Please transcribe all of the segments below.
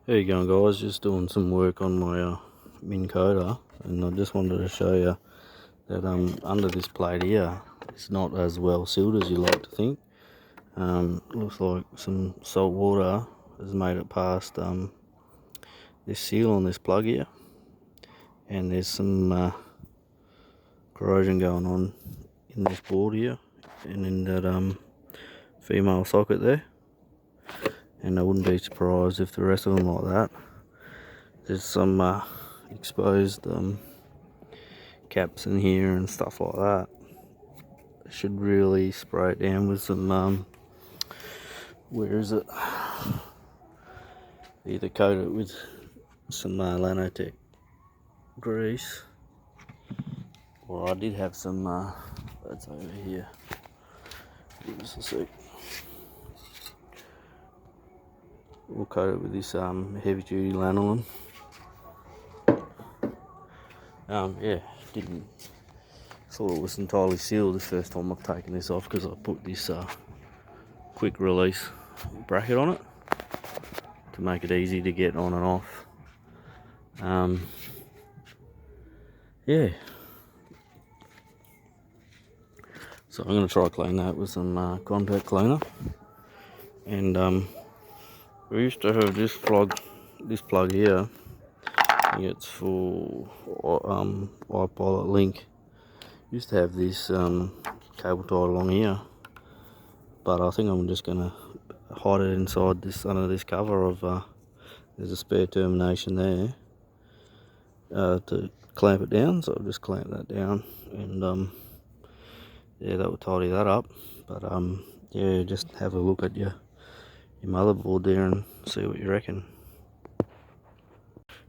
How you going, guys? Just doing some work on my Minn Kota, and I just wanted to show you that under this plate here, it's not as well sealed as you like to think. Looks like some salt water has made it past this seal on this plug here, and there's some corrosion going on in this board here and in that female socket there. And I wouldn't be surprised if the rest of them like that. There's some exposed caps in here and stuff like that. I should really spray it down with some where is it? Either coat it with some Lanotech grease, or I did have some that's over here. Give us a sec. We'll coat it with this heavy duty lanolin. Yeah, didn't thought it was entirely sealed the first time I've taken this off, because I put this quick release bracket on it to make it easy to get on and off. Yeah, so I'm going to try clean that with some contact cleaner. And we used to have this plug here. It's for iPilot link. Used to have this cable tied along here, but I think I'm just gonna hide it inside this, under this cover of there's a spare termination there to clamp it down, so I'll just clamp that down, and yeah, that will tidy that up. But yeah, just have a look at your motherboard there and see what you reckon.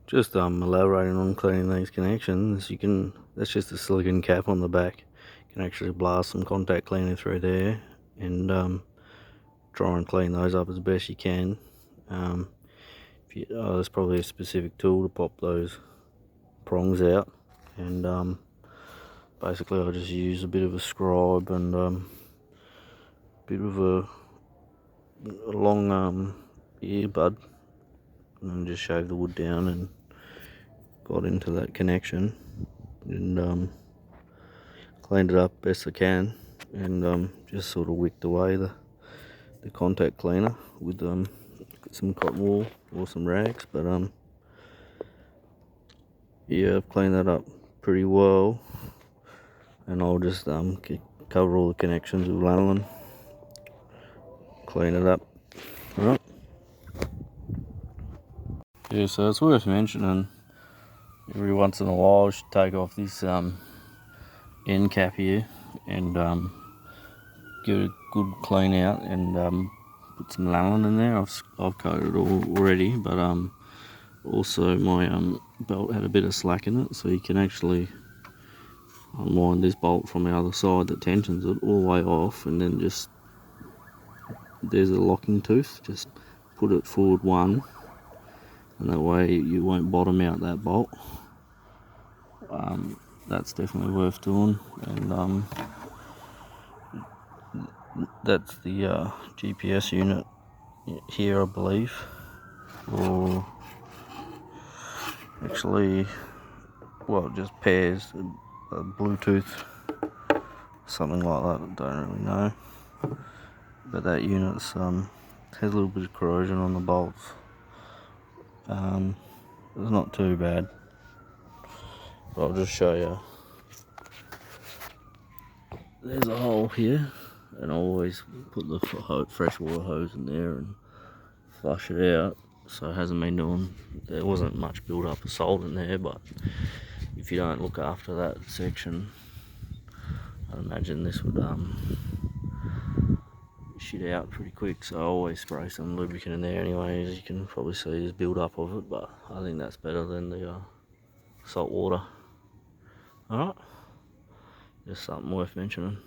Just elaborating on cleaning these connections, that's just a silicone cap on the back. You can actually blast some contact cleaner through there and try and clean those up as best you can. There's probably a specific tool to pop those prongs out, and basically I just use a bit of a scribe and a bit of a long earbud, and then just shave the wood down and got into that connection and cleaned it up best I can, and just sort of wicked away the contact cleaner with some cotton wool or some rags. But yeah, I've cleaned that up pretty well, and I'll just cover all the connections with lanolin, clean it up. Alright. Yeah, so it's worth mentioning, every once in a while I should take off this end cap here and give it a good clean out, and put some lanolin in there. I've coated it already, but also my belt had a bit of slack in it, so you can actually unwind this bolt from the other side that tensions it all the way off, and then just, there's a locking tooth, just put it forward one, and that way you won't bottom out that bolt. That's definitely worth doing. And that's the GPS unit here, I believe, or actually, well, it just pairs a Bluetooth, something like that, I don't really know, but that unit's has a little bit of corrosion on the bolts. It's not too bad, but I'll just show you. There's a hole here, and I always put the freshwater hose in there and flush it out, so it hasn't been doing, there wasn't much build up of salt in there, but if you don't look after that section, I'd imagine this would shit out pretty quick. So I always spray some lubricant in there anyway. As you can probably see, there's build up of it, but I think that's better than the salt water. Alright, just something worth mentioning.